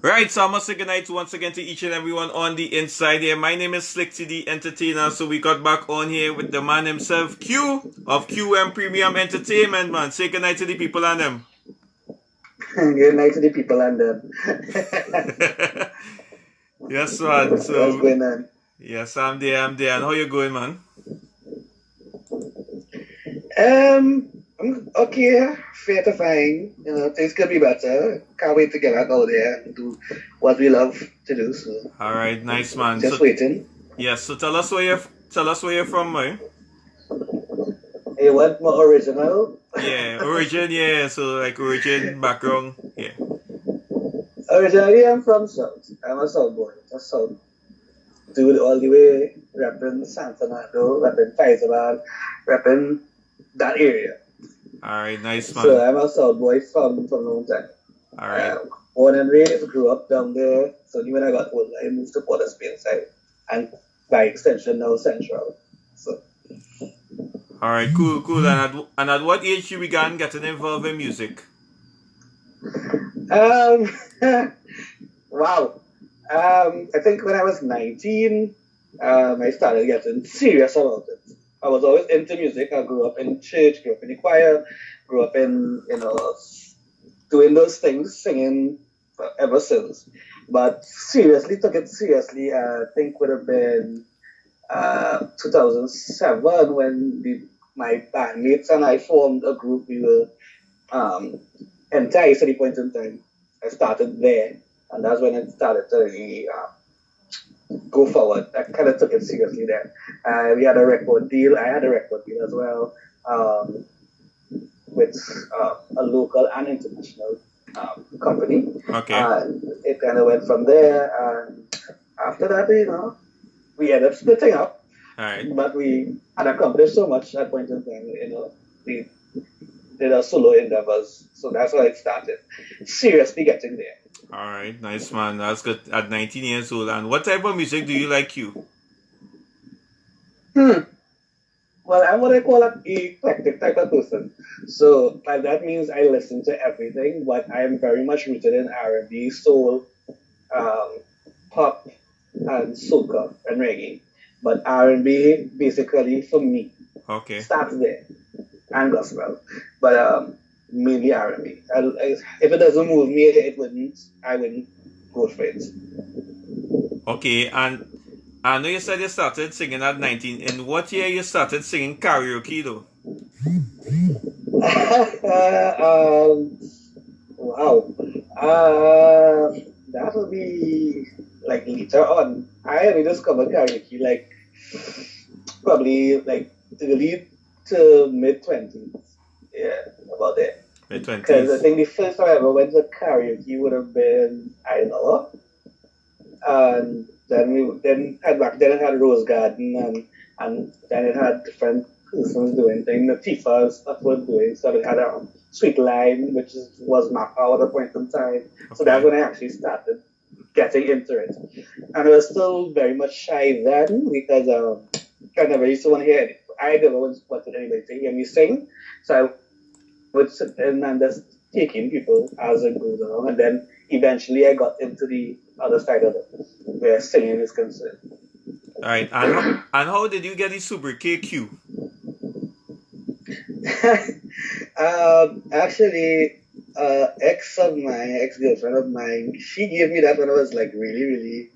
Right, so I must say goodnight once again to each and everyone on the inside here. My name is Slick the Entertainer, so we got back on here with the man himself, Q of QM Premium Entertainment, man. Say goodnight to the people and them. Good night to the people and them. Yes, man. What's So, going on? yes, I'm there. And how you going, man? I'm okay, fair to fine. Things could be better. Can't wait to get back out there and do what we love to do. So All right, nice, man. just So, waiting. yes, so tell us where you're from, man. You want more original? Yeah, origin, yeah. So, like, origin, background, yeah. Originally, I'm from South. I'm a South boy. A South dude all the way, repping San Fernando, repping Faisal, repping that area. All right, nice, So man. I'm a South boy from long time. All right. Born and raised, grew up down there. So when I got older, I moved to Port of Spain side, and by extension now Central. So All right, cool. And at what age you began getting involved in music? um, wow. I think when I was 19, I started getting serious about it. I was always into music. I grew up in church, grew up in the choir, grew up in doing those things, singing ever since. But seriously, took it seriously. I think would have been 2007 when my bandmates and I formed a group. We were enticed at the point in time. I started there, and that's when it started to really go forward. I kind of took it seriously there. We had a record deal. I had a record deal as well with a local and international company. Okay. And it kind of went from there. And after that, we ended up splitting up. All right. But we had accomplished so much at that point in time. We did our solo endeavors. So that's how it started. Seriously getting there. All right, nice, man. That's good. At 19 years old, and what type of music do you like, you? Hmm. Well, I'm what I call an eclectic type of person. So that means I listen to everything, but I am very much rooted in R&B, soul, um, pop, and soca and reggae. But R&B basically for me Okay. starts there and gospel, but mainly R&B. If it doesn't move me, I wouldn't go for it. Okay, and I know you said you started singing at 19. In what year you started singing karaoke, though? um, wow. That will be like later on. I only discovered karaoke like probably like early to mid 20s. Yeah, about there. Mid Because I 20s. think the first time I ever went to karaoke would have been I don't know, and then back then it had Rose Garden and then it had different persons doing things. The Tifa stuff was doing stuff. It had Sweet Lime, which was my power at a point in time. So that's Okay. when I actually started getting into it. And I was still very much shy then because I never used to want to hear it. I never wanted anybody to hear me sing. So I would sit in and just take in people as it goes along. And then eventually I got into the other side of it, where singing is concerned. All right, and how did you get the sobriquet Q? Actually, ex girlfriend of mine, she gave me that when I was like really, really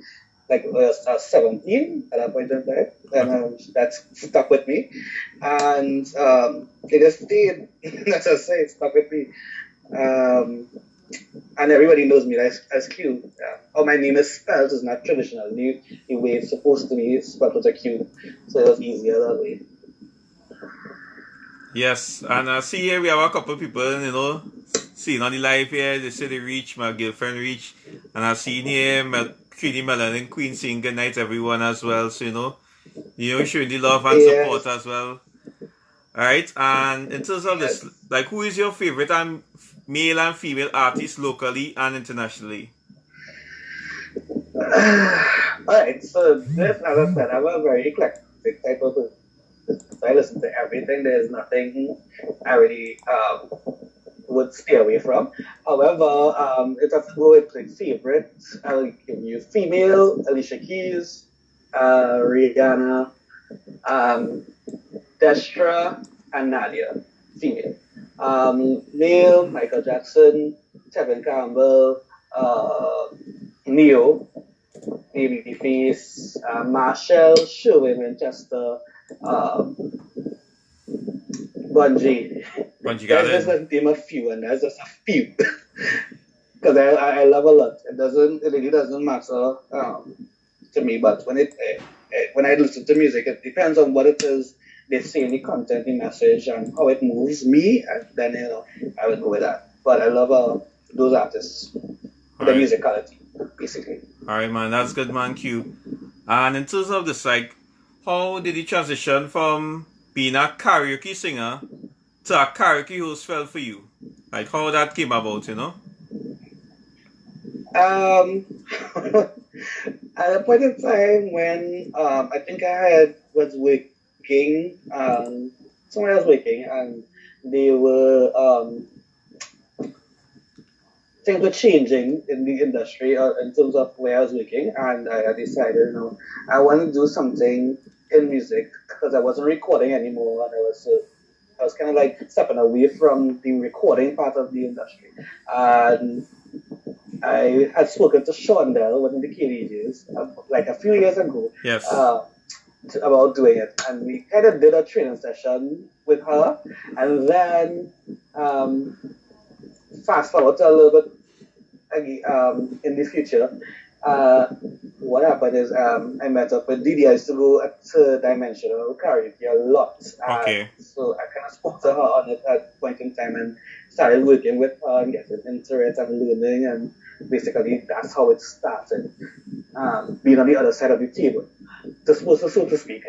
like I was 17 at that point in time, and Okay. that's stuck with me, and it just stayed. As I say, it stuck with me, um, and everybody knows me as Q. How my name is spelled is not traditional. The way it's supposed to be is spelled with a Q, so it was easier that way. Yes, and I see here we have a couple of people, seeing on the live here. They say they reach, my girlfriend reach, and I seen here Queenie Melanin Queen saying good night everyone as well. So showing the love and support Yes, as well. All right, and in terms of this, yes. like, who is your favorite male and female artist locally and internationally? Alright, so this, as I said, I'm a very eclectic type of person. So I listen to everything. There's nothing I really would stay away from. However, it has to go with like favorites. I'll give you female, Alicia Keys, Rihanna, um, Destra, and Nadia, female. Male, Michael Jackson, Tevin Campbell, Neo, Babyface, Marshall, Sherwin Winchester, um, Bungie. Bungie Let's just Garden. name a few, and that's just a few. Because I love a lot. It really doesn't matter to me, but when I listen to music, it depends on what it is they say in the content, the message, and how it moves me, and then I would go with that. But I love those artists, All the right. musicality, basically. All right, man. That's good, man. Q. And in terms of this, like, how did you transition from being a karaoke singer to a karaoke host felt for you? Like, how that came about, you know? Um, at a point in time when I think was working, somewhere I was working, and they were things were changing in the industry in terms of where I was working, and I decided, I want to do something in music because I wasn't recording anymore, and I was kind of like stepping away from the recording part of the industry, and I had spoken to Shondell, one of the KDJs, like a few years ago, Yes. about doing it, and we kind of did a training session with her, and then um, fast forward to a little bit in the future, uh, what happened is I met up with Didi. I used to go to Dimensional Karaoke a lot. Okay. So I kind of spoke to her on it at a point in time and started working with her and getting into it and learning. And basically, that's how it started, being on the other side of the table, so to speak.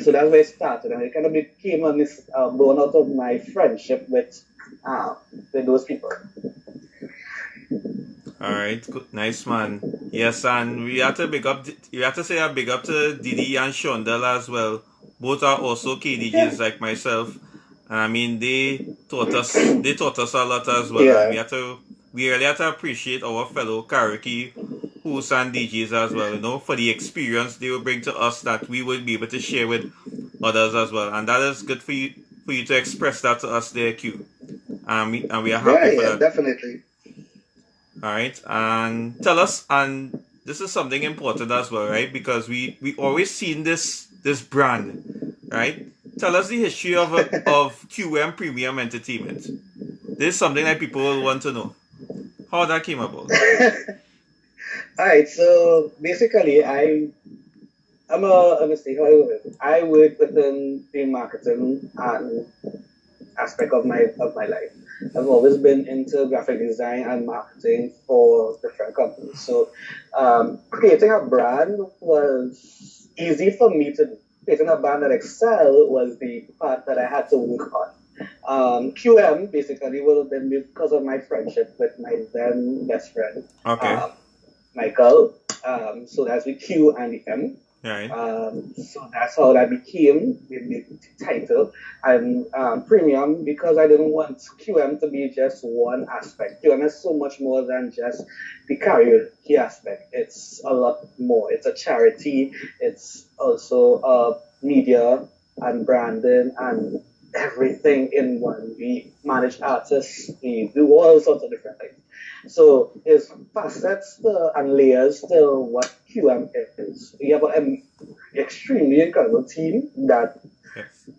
So that's where it started. And it kind of became born out of my friendship with those people. All right, good, nice man. Yes, and we have to say a big up to Didi and Shondell as well. Both are also Yeah. KDJs like myself, and I mean they taught us a lot as well, and Yeah. we really have to appreciate our fellow karaoke hosts and DJs as well, you know, for the experience they will bring to us that we would be able to share with others as well, and that is good for you to express that to us there, Q. And we are Yeah, happy for yeah, that. definitely. All right, and tell us, and this is something important as well, right? Because we always seen this brand, right? Tell us the history of QM Premium Entertainment. This is something that people will want to know how that came about. All right, so basically, I'm a stakeholder. I work within the marketing and aspect of my life. I've always been into graphic design and marketing for different companies. So creating a brand was easy for me to do. Creating a brand that excel was the part that I had to work on. QM basically would have been because of my friendship with my then best friend, Okay, um, Michael. So that's the Q and the M. right. So that's how that became the title. And premium because I didn't want QM to be just one aspect. QM is so much more than just the karaoke aspect. It's a lot more. It's a charity. It's also media and branding and everything in one. We manage artists. We do all sorts of different things. So it's facets and layers to what QM is. We have an extremely incredible team that Yes.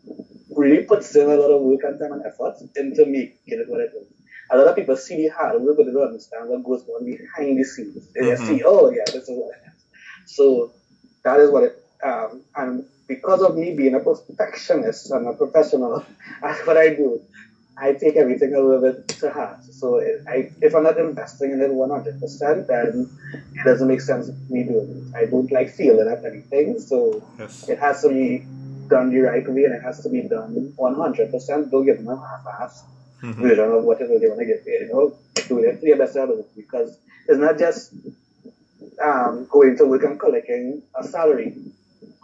really puts in a lot of work and time and effort into making it what it is. A lot of people see the hard work, but they don't understand what goes on behind the scenes. They just Mm-hmm. see, oh yeah, this is what it is. So that is what it. And because of me being a perfectionist and a professional at what I do, I take everything a little bit to heart. So if I'm not investing in it 100%, then it doesn't make sense me doing it. I don't like feeling at anything, so Yes. it has to be done the right way and it has to be done 100%. Don't give them a half-ass Mm-hmm. version of what it is they want to get paid. Do it to your best ability because it's not just going to work and collecting a salary.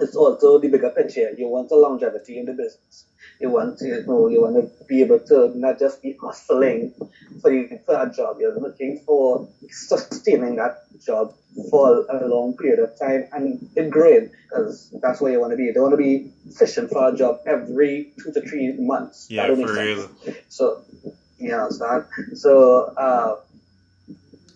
It's also the bigger picture. You want a longevity in the business. you want to be able to not just be hustling for a job. You're looking for sustaining that job for a long period of time and it growing because that's where you want to be. You don't want to be fishing for a job every 2 to 3 months. That Yeah, don't make for sense. real. So you understand. So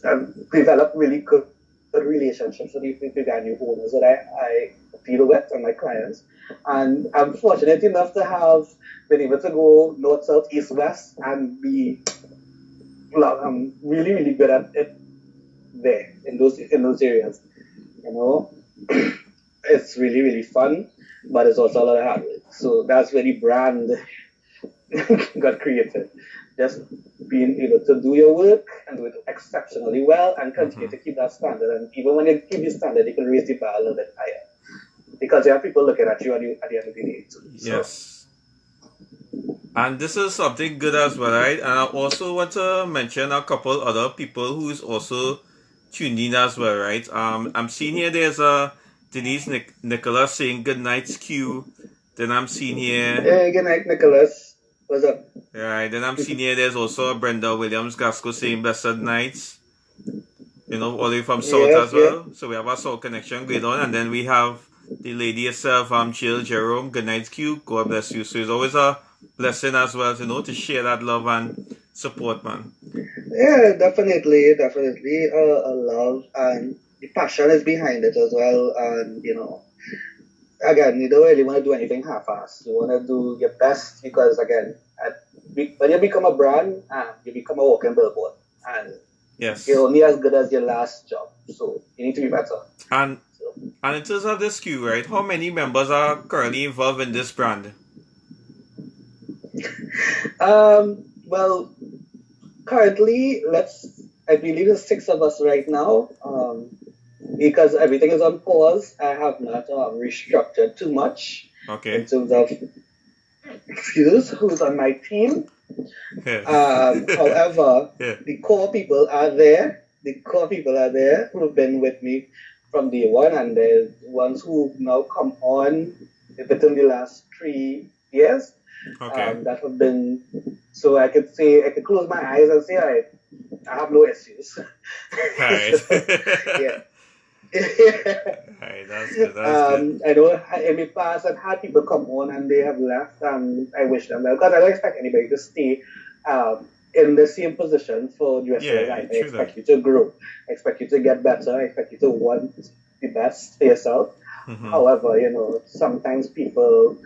I've developed really good relationships with the new owners that I deal with and my clients. And I'm fortunate enough to have been able to go north, south, east, west and be I'm really, really good at it there in those areas. You know, it's really, really fun, but it's also a lot of hard work. So that's where the brand got created. Just being able to do your work and do it exceptionally well and continue to keep that standard. And even when you keep the standard, you can raise the bar a little bit higher because you have people looking at you at the end of the day. Too. So. Yes. And this is something good as well, right? And I also want to mention a couple other people who's also tuned in as well, right? I'm seeing here there's a Denise Nicholas saying good nights Q. Then I'm seeing here, Hey, good night, Nicholas. What's up? right? Then I'm seeing here there's also a Brenda Williams Gasco saying blessed nights. You know, all the way from South Yes, as yeah. well. So we have a South connection going on, and then we have the lady herself, Chill Jerome. Good night, Q. God bless you. So it's always a blessing as well, to share that love and support, man. Yeah, definitely. A love and the passion is behind it as well. And again, you don't really want to do anything half-assed. You want to do your best because again, when you become a brand, you become a walking billboard, and Yes. you're only as good as your last job. So you need to be better. And in terms of this Q, right? How many members are currently involved in this brand? Well, currently, I believe there's 6 of us right now. Because everything is on pause, I have not restructured too much Okay. in terms of who's on my team. Yeah. However, Yeah. the core people are there. The core people are there who've been with me from day one, and there's ones who've now come on within the last 3 years. Okay. That have been. So I could close my eyes and say I have no issues. Right. Yeah. Right, that's good. That's good. I know in the past I've had people come on and they have left, and I wish them well because I don't expect anybody to stay in the same position for the rest of their Yeah, life. I true expect that. you to grow. I expect you to get better. I expect you to want the best for yourself. Mm-hmm. However, sometimes people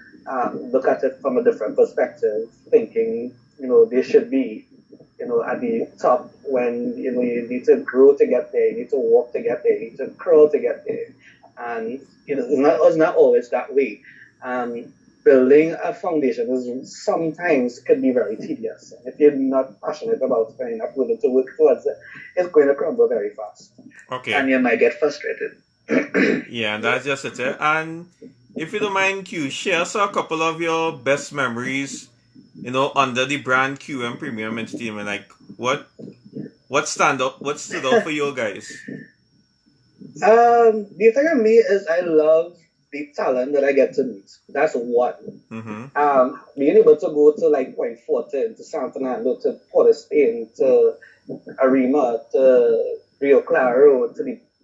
look at it from a different perspective, thinking, they should be, at the top when, you need to grow to get there, you need to walk to get there, you need to crawl to get there. And, it's not always that way. Building a foundation is sometimes can be very tedious. And if you're not passionate about it and you're not willing to work towards it, it's going to crumble very fast. Okay. And you might get frustrated. Yeah, and that's just it. And if you don't mind, Q, share us a couple of your best memories, under the brand QM Premium Entertainment. Like, what stood out for you guys? The thing of me is I love the talent that I get to meet. That's one. Mm-hmm. Being able to go to like Point Fortin, to San Fernando, to Port of Spain, to Arima, to Rio Claro,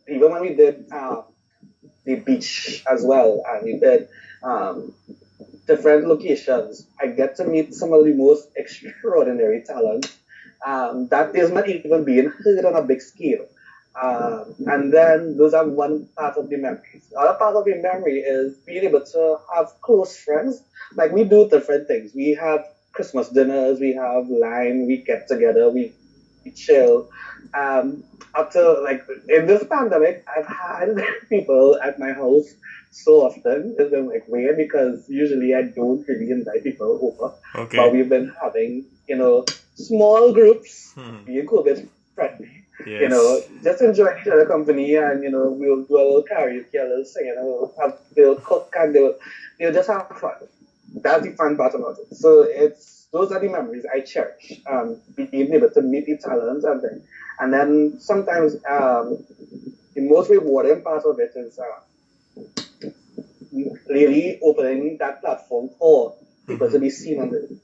even when we did the beach as well, and we did different locations, I get to meet some of the most extraordinary talent that is not even being heard on a big scale. And then those are one part of the memories. The other part of the memory is being able to have close friends. Like we do different things. We have Christmas dinners, we have line, we get together, we chill. After like in this pandemic, I've had people at my house so often. It's been like weird because usually I don't really invite people over. Okay. But we've been having, small groups, Hmm. being COVID friendly. Yes. Just enjoy each other company and, we'll do a little karaoke, a little singing, and they'll cook and they'll just have fun. That's the fun part about it. So those are the memories I cherish. Being able to meet the talents and then sometimes the most rewarding part of it is really opening that platform for people to be seen on the,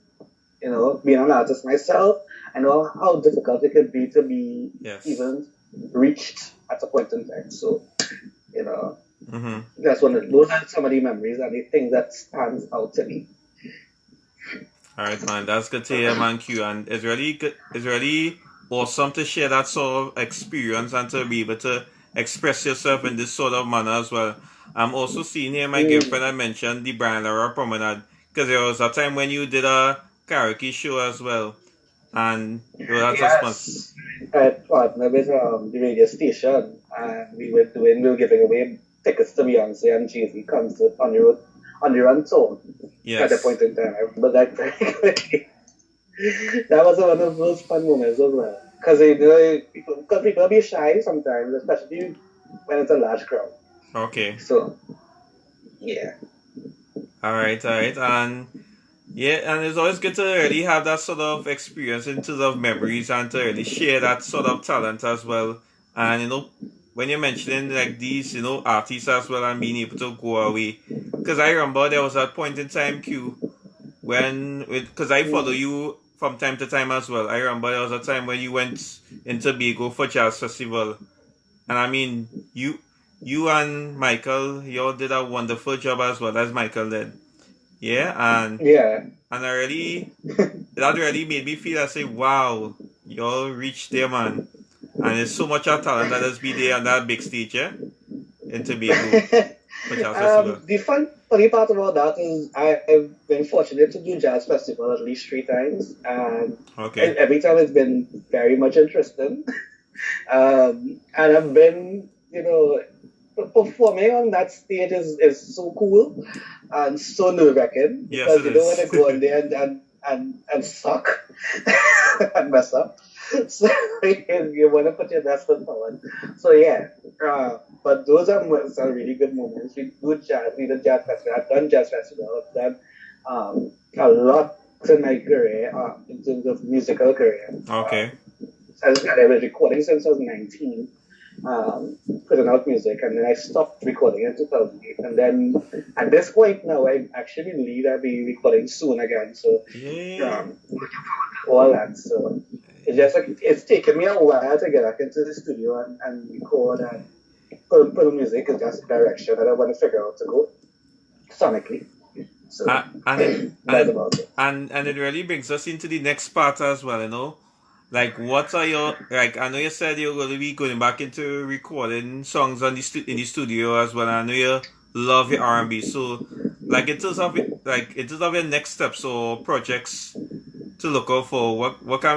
being an artist myself, I know how difficult it could be to be Yes. even reached at a point in time. So, you know, Mm-hmm. those are some of the memories and the things that stands out to me. All right, man. That's good to hear, man. Q, and it's really good. It's really awesome to share that sort of experience and to be able to express yourself in this sort of manner as well. I'm also seeing here my Mm. girlfriend. I mentioned the Brian Lara Promenade because there was a time when you did a karaoke show as well, and it was that's a sponsor. Yes, I partnered with the radio station, and we were giving away tickets to Beyonce and Jay-Z concert on the run tour at the Yes. point in time. I remember that very clearly. That was one of those fun moments as well. Because people be shy sometimes, especially when it's a large crowd. Okay. So, yeah. All right. All right. And yeah, and it's always good to really have that sort of experience in terms of memories and to really share that sort of talent as well. And when you're mentioning like these, artists as well and being able to go away, because I remember there was a point in time, Q, when because I follow Mm. you from time to time as well. I remember there was a time when you went in Tobago for jazz festival, and I mean you and Michael, you all did a wonderful job as well as Michael did. Yeah, Yeah. and I really that really made me feel I say, wow, y'all reached there, man. And there's so much of talent that has been there on that big stage, yeah, in Tobago for Jazz Festival. The funny part about that is I've been fortunate to do jazz festival at least 3 times, and Okay. every time it's been very much interesting. And I've been, performing on that stage is so cool and so nerve wracking Yes, because it you don't want is. to go in there and suck and mess up. So you want to put your best foot forward. So yeah, but those are some really good moments. We did jazz festival. I've done jazz festival. I've done a lot in my career, in terms of musical career. Okay. I was recording since I was 19, putting out music, and then I stopped recording in 2008. And then at this point now, I actually believe I'll be recording soon again. So, Yeah. all that. So, it's just like it's taken me a while to get back into the studio and record and put music is just a direction that I want to figure out to go sonically. So, And it that's about it. and it really brings us into the next part as well, Like, what are your like? I know you said you're going to be going back into recording songs on in the studio as well. I know you love your R&B. So, like, in terms of your next steps or projects to look out for, what can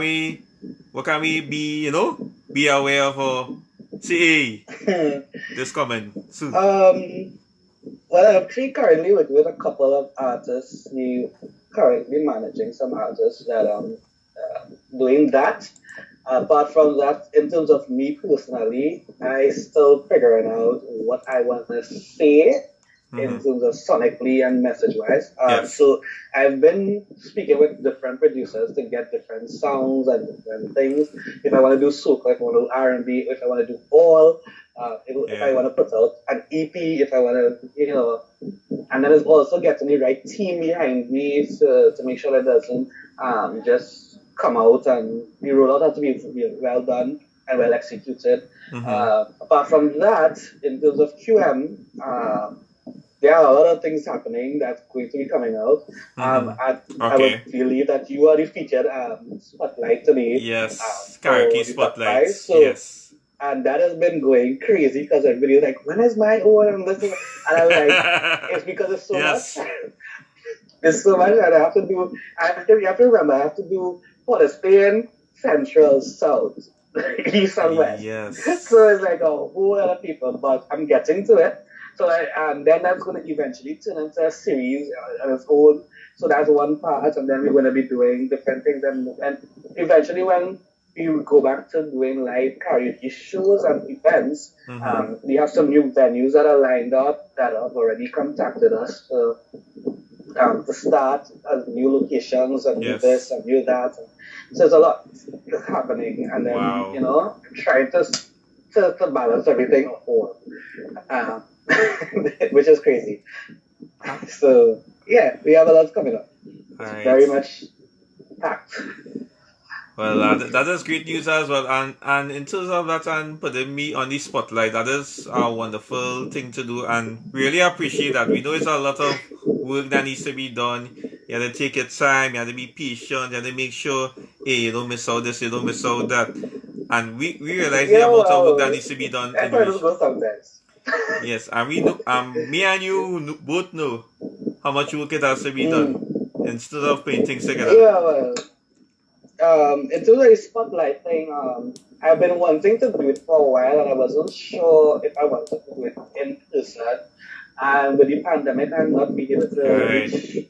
we be aware of or see? Hey, this coming soon. Well, I'm actually currently with a couple of artists. We currently managing some artists that doing that. Apart from that, in terms of me personally, I still figuring out what I want to say in Mm-hmm. terms of sonically and message wise. Yes. So I've been speaking with different producers to get different sounds and different things. If I want to do soca, if I want to do R&B, if I want to do all, if I Yeah. want to put out an EP, if I want to, and then it's also getting the right team behind me to make sure that it doesn't just come out and the rollout has to be well done and well executed. Mm-hmm. Apart from that, in terms of QM, there are a lot of things happening that's going to be coming out. Mm-hmm. I would Okay. believe that you are the featured spotlight today Yes. for Karaoke the top five. spotlights. So, Yes. and that has been going crazy because everybody's like, when is my own? And this and I'm like, it's because it's so much. Yes. There's so much that I have to do. You have to remember, I have to do Palestine, Central, South, East, and West. Yes. So it's like a whole lot of people, but I'm getting to it. So then that's going to eventually turn into a series on its own. So that's one part, and then we're going to be doing different things. And eventually, when we go back to doing live karaoke shows and events, Mm-hmm. we have some new venues that are lined up that have already contacted us. So to start new locations and new this Yes. and new that. So there's a lot happening, and then Wow. trying to balance everything all, which is crazy. Ah, So yeah, we have a lot coming up. All It's right. very much packed. Well, that is great news as well. And in terms of that and putting me on the spotlight, that is a wonderful thing to do and really appreciate that. We know it's a lot of work that needs to be done. You have to take your time, you have to be patient, you have to make sure, hey, you don't miss out this, you don't miss out that. And we realize the Yeah, amount of work that well, needs to be done that's in how it which, goes sometimes. yes, and we know, me and you both know how much work it has to be done Mm. instead of putting things together. Yeah, well, in terms of the spotlight thing, I've been wanting to do it for a while, and I wasn't sure if I wanted to do it in person. And with the pandemic, I'm not being able to Right. reach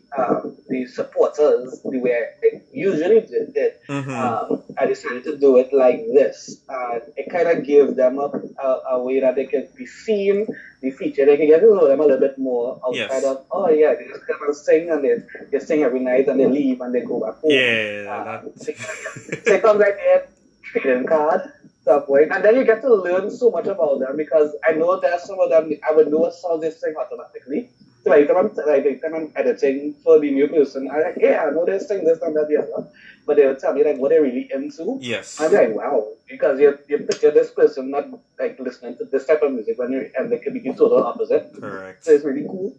the supporters the way I usually did it. Mm-hmm. I decided to do it like this. And it kind of gives them a way that they can be seen, be featured. They can get to know them a little bit more outside Yes. of, oh yeah, they just come and sing and they sing every night and they leave and they go back home. Yeah, that. So it comes like a trading card that point. And then you get to learn so much about them because I know there's some of them I would know a song they sing automatically. So like time I'm editing for the new person, I'm like, yeah, I know they sing this and that, the other. But they will tell me like what they're really into. I'm Yes, like, wow, because you picture this person not like listening to this type of music when you and they could be the total opposite. So correct. it's really cool.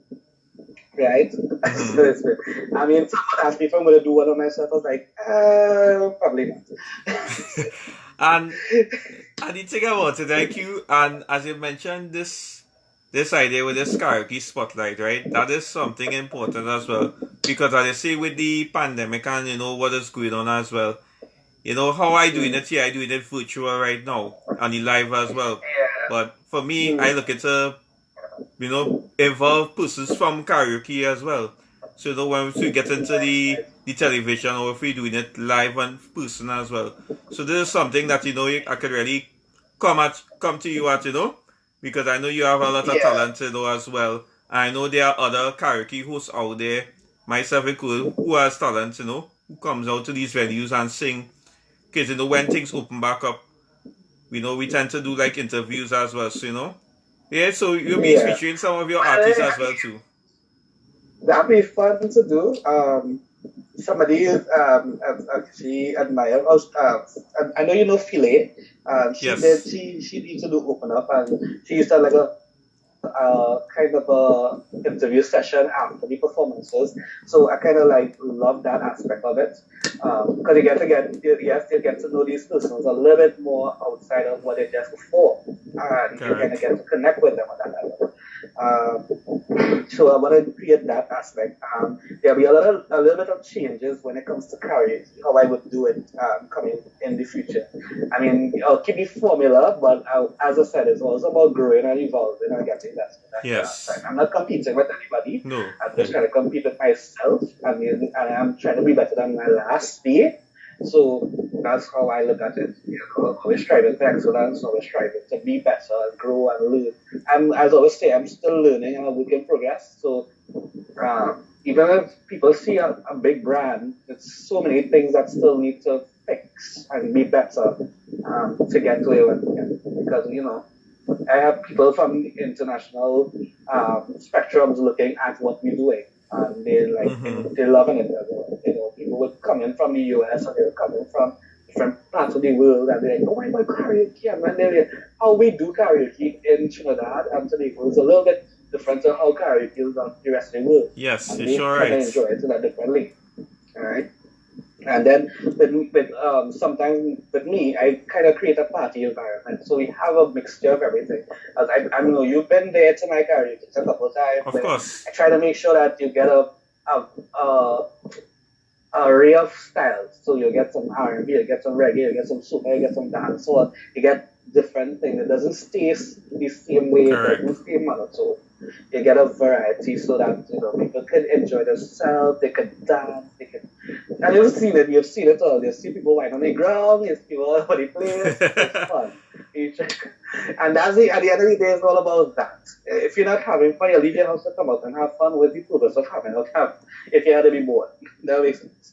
Right? Hmm. So I mean, someone asked me if I'm going to do one of myself. I was like, probably not. And the thing about it, thank you. And as you mentioned, this idea with this karaoke spotlight, right? That is something important as well. Because as I say with the pandemic and what is going on as well. How I doing Mm. it here, I doing it virtual right now and the live as well. Yeah. But for me, I Mm. look at involve persons from karaoke as well. So when we get into Right, the television or if we're doing it live and person as well. So this is something that I could really come to you at, because I know you have a lot of yeah. talent, as well. I know there are other karaoke hosts out there, myself included, who has talent, who comes out to these venues and sing. Because when things open back up, we tend to do like interviews as well. So yeah, so you'll be Yeah. featuring some of your artists Well, as well too. that'd be fun to do. Somebody actually admire us. I know you know Philae. Yes. She used to do open up, and she used to have like a kind of a interview session after the performances. So I kind of like love that aspect of it because you get to know these persons a little bit more outside of what they just before, and you kind of Correct. get to connect with them at that level. So I want to create that aspect. There'll be a little bit of changes when it comes to karaoke, how I would do it coming in the future. I mean, I'll keep the formula, but as I said, it's also about growing and evolving and getting that Yes. time. I'm not competing with anybody. No. I'm just trying to compete with myself. And I'm trying to be better than my last day. So that's how I look at it. Always striving for excellence, always striving to be better and grow and learn. As I always say, I'm still learning and a work in progress. So even if people see a big brand, there's so many things that still need to fix and be better to get to where we want to get. Because, I have people from international spectrums looking at what we're doing. And Mm-hmm. they're loving it. People would come in from the US and they're coming from different parts of the world and they're like, oh my God, karaoke. And then they're like, how we do karaoke in Trinidad and Tobago is a little bit different to how karaoke is on the rest of the world. Yes, And you're they sure kind of right. enjoy it in a different way. All right. And then sometimes with me, I kind of create a party environment. So we have a mixture of everything. As I know you've been there to my karaoke a couple of times, Of but course. I try to make sure that you get a, a array of styles. So you get some R&B, you get some reggae, you get some soca, you get some dancehall, you get different things. It doesn't stay the same way, it Correct. doesn't stay monotone. You get a variety so that people can enjoy themselves, they can dance, they can. And you've seen it all. You see people lying on the ground, you see people all over the place. It's fun. And at the end of the day, it's all about that. If you're not having fun, you leave your house to come out and have fun with the purpose of having out have if you had to be bored. That makes sense.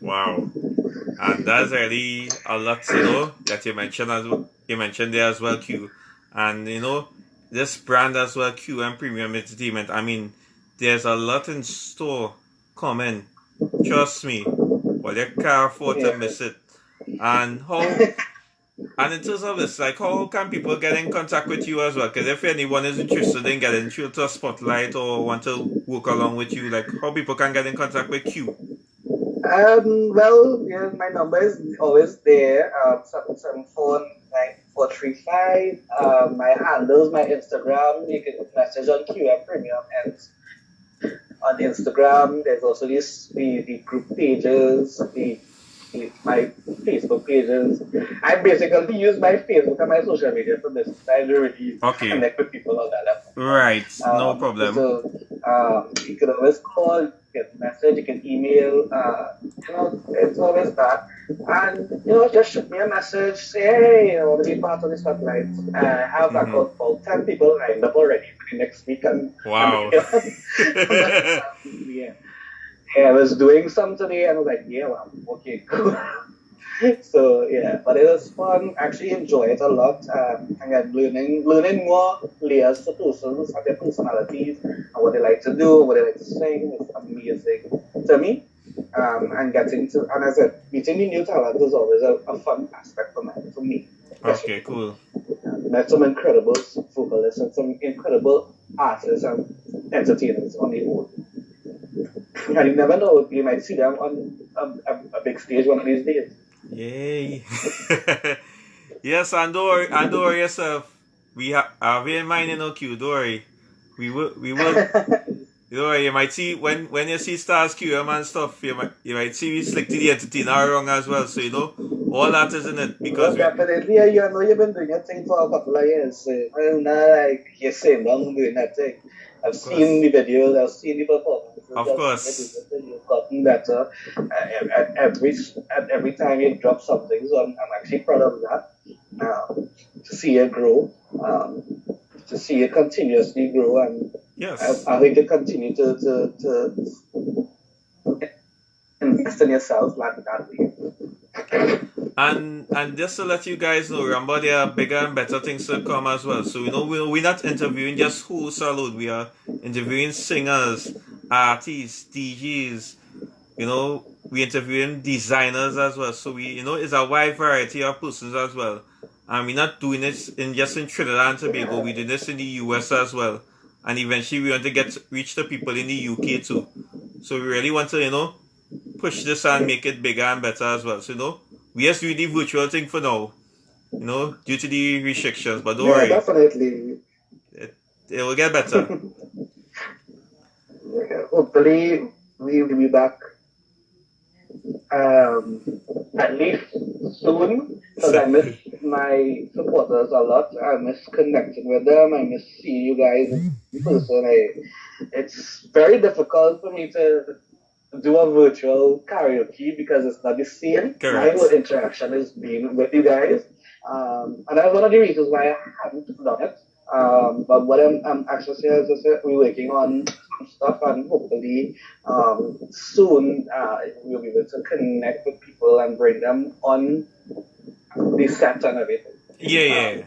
Wow. And that's really a lot, that you mentioned there as well, Q. And this brand as well, Q and Premium Entertainment. I mean, there's a lot in store coming. Trust me. Well, you can't afford to Yeah. miss it. And how and in terms of this, like how can people get in contact with you as well? Because if anyone is interested in getting through to a spotlight or want to work along with you, like how people can get in contact with you. Well, yeah, my number is always there. 774-9435. My handles, my Instagram. You can message on QM Premium and on Instagram. There's also the group pages, my Facebook pages. I basically use my Facebook and my social media for this. I don't really Okay. connect with people on that level. Right. No problem. You can always call, you can message, you can email. It's always that. And just shoot me a message. Say, hey, I want to be part of the spotlight. I have about 10 people lined up already for the next week, Wow. yeah. I was doing some today, and I was like, yeah, well, okay, cool. So yeah, but it was fun. Actually, enjoy it a lot. And I'm learning more layers to persons and their personalities and what they like to do, what they like to sing. It's amazing to me. And as I said, meeting the new talent is always a fun aspect for me. Okay, cool. Met some incredible vocalists and some incredible artists and entertainers on the own. And you never know, you might see them on a big stage one of these days. Yay. Yes, and don't worry yourself. We have in mind, Q, don't worry. We will you might see when you see stars QM and stuff, you might see we slick to the entertainer wrong as well. So all that is in it because definitely, yeah, you know you've been doing that thing for a couple of years. So I'm not like you're saying I'm doing that thing. I've seen the videos, I've seen the performances. Of course. You've gotten better at every time you drop something. So I'm actually proud of that. To see it grow, to see it continuously grow, and yes, I hope you continue to invest in yourself like that way. And just to let you guys know, remember there are bigger and better things to come as well. So we're not interviewing just hosts alone. We are interviewing singers, artists, DJs. We're interviewing designers as well. So it's a wide variety of persons as well. And we're not doing this just in Trinidad and Tobago. We're doing this in the US as well. And eventually we want to reach the people in the UK too. So we really want to, push this and make it bigger and better as well. So we just do the virtual thing for now, due to the restrictions. But don't worry. Definitely. It will get better. Hopefully, we will be back at least soon, because I miss my supporters a lot. I miss connecting with them. I miss seeing you guys in person. It's very difficult for me to do a virtual karaoke because it's not the same. Correct. My whole interaction is being with you guys. And that's one of the reasons why I haven't done it. But what I'm actually saying is we're working on some stuff, and hopefully soon we'll be able to connect with people and bring them on the set and everything. Yeah.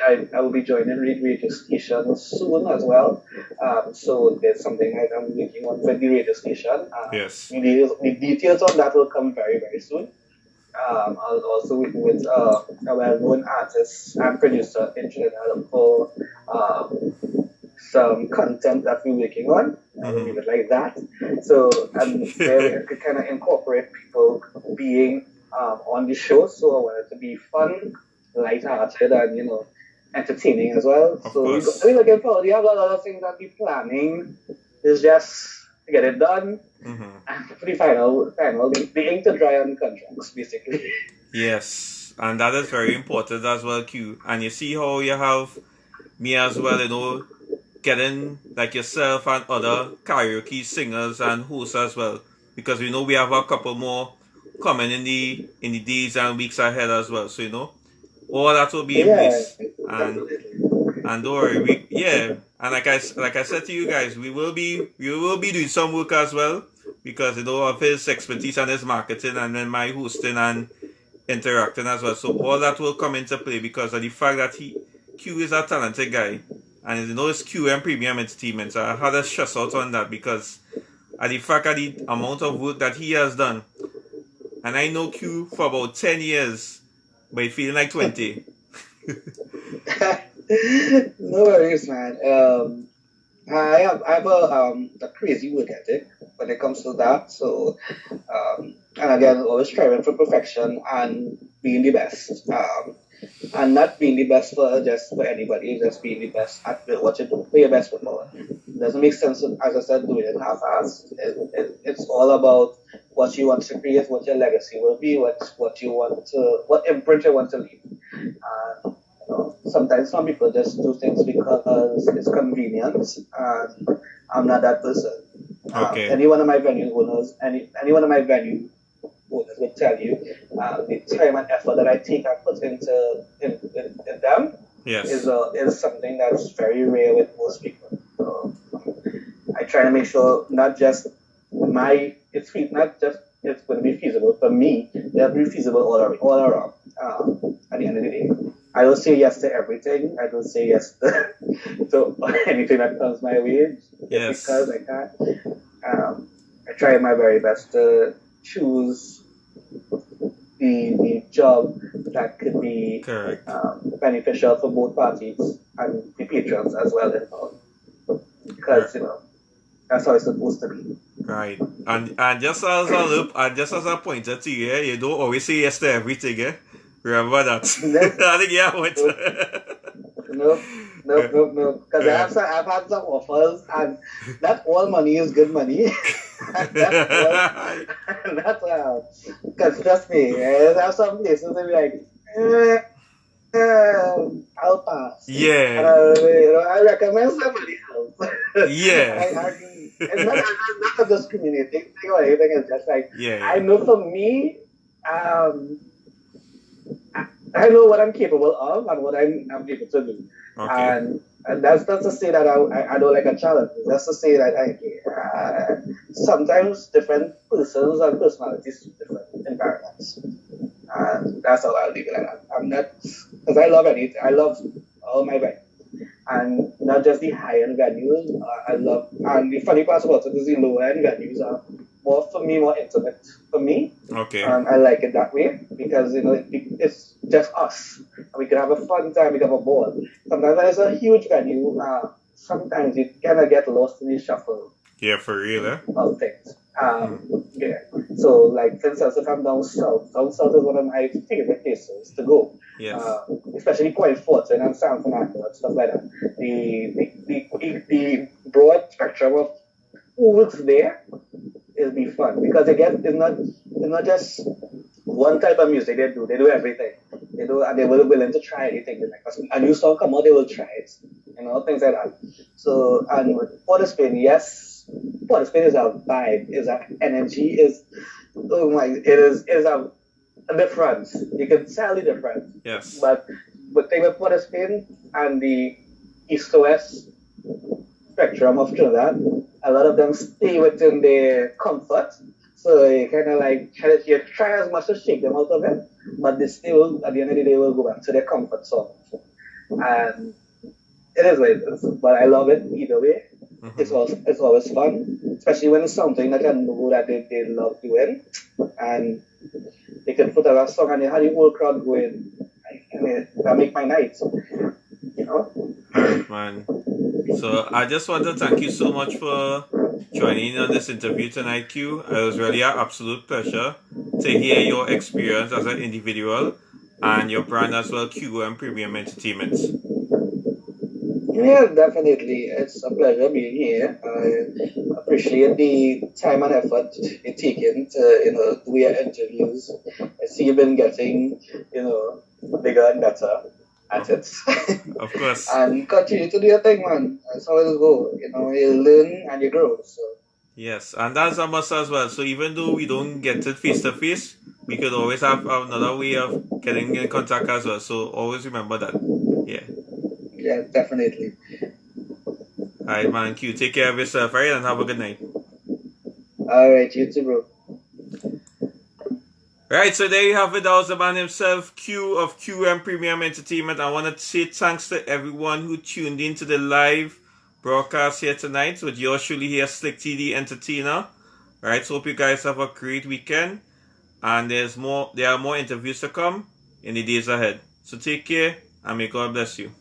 I will be joining radio stations soon as well. So there's something that I'm working on with the radio station. Yes. The details on that will come very, very soon. I'll also work with a well-known artist and producer in Trinidad for some content that we're working on. I will leave it like that. So there we could kind of incorporate people being on the show. So I want it to be fun, light-hearted, and entertaining as well. We're looking forward. We have a lot of things that we're planning. It's just to get it done. And for the final, the ink to dry on the contracts, basically. Yes, and that is very important as well, Q. And you see how you have me as well, getting like yourself and other karaoke singers and hosts as well, because we know we have a couple more coming in the days and weeks ahead as well. So all that will be in place. And don't worry, and like I said to you guys, we will be doing some work as well, because of his expertise and his marketing, and then my hosting and interacting as well. So all that will come into play because of the fact that Q is a talented guy, and it's QM Premium Entertainment. So I had to stress out on that because at the fact of the amount of work that he has done. And I know Q for about 10 years, but it feeling like 20. No worries, man. I have a crazy work ethic when it comes to that. So, and again, always striving for perfection and being the best. And not being the best for anybody, just being the best at what you do, be your best foot forward. It doesn't make sense, as I said, doing it half-assed. It's all about what you want to create, what your legacy will be, what imprint you want to leave. Sometimes some people just do things because it's convenient, and I'm not that person. Okay. Any one of my venue owners, any one of my venue owners will tell you the time and effort that I take and put into in them Yes. is something that's very rare with most people. So I try to make sure not just it's going to be feasible for me, it'll be feasible all around. At the end of the day, I don't say yes to everything. I don't say yes to anything that comes my way Yes. because I can't. I try my very best to choose the job that could be Correct. beneficial for both parties and the patrons as well involved. Because that's how it's supposed to be. Right. And just as a loop, and just as a pointer to you, you don't always say yes to everything, eh? Remember that. I think No. Because I've had some offers, and not all money is good money. Because trust me, I have some places that be like, I'll pass. Yeah. I recommend somebody else. Yeah. It's not a discriminating thing or anything. It's just like, I know for me, I know what I'm capable of and what I'm able to do. Okay. And that's not to say that I don't like a challenge. That's to say that sometimes different persons and personalities suit different environments. And that's how I'll leave it like that. I'm not, because I love all my venues. And not just the high-end venues. And the funny part about it is the lower-end venues are more intimate for me. Okay. I like it that way because it's just us. And we can have a fun time, we can have a ball. Sometimes when it's a huge venue, sometimes you kind of get lost in the shuffle. Yeah, for real, eh? Of things. Yeah. So, like, for instance, if I'm down south is one of my favorite places to go. Yes. Especially Point Fortin and San Fernando and stuff like that. The broad spectrum of who works there it'll be fun because again, it's not just one type of music they do everything. They do, and they will be willing to try anything. Like a new song come out, they will try it. Things like that. So, and with Port of Spain, yes, Port of Spain is a vibe, is an energy, it is a difference. You can tell the difference. Yes. But thing with Port of Spain and the east to west spectrum of Trinidad, a lot of them stay within their comfort. So you kind of like you try as much to shake them out of it, but they still, at the end of the day, will go back to their comfort zone. And it is what it is. But I love it either way. Mm-hmm. It's always fun, especially when it's something that I know that they love doing, and they can put a song and they have the whole crowd going. That make my night. Right, man. So I just want to thank you so much for joining on this interview tonight, Q. It was really an absolute pleasure to hear your experience as an individual and your brand as well, QM Premium Entertainment. Yeah, definitely. It's a pleasure being here. I appreciate the time and effort you're taking to do your interviews. I see you've been getting, bigger and better at it. Of course. And continue to do your thing, man. That's how it'll go. You learn and you grow. So. Yes, and that's a must as well. So even though we don't get it face to face, we could always have another way of getting in contact as well. So always remember that. Yeah. Yeah, definitely. Alright, man. Q, take care of yourself, right? And have a good night. Alright, you too, bro. Right, so there you have it. That was the man himself, Q of QM Premium Entertainment. I want to say thanks to everyone who tuned in to the live broadcast here tonight with yours truly here, Slick TD Entertainer. Right, so hope you guys have a great weekend. And there are more interviews to come in the days ahead. So take care and may God bless you.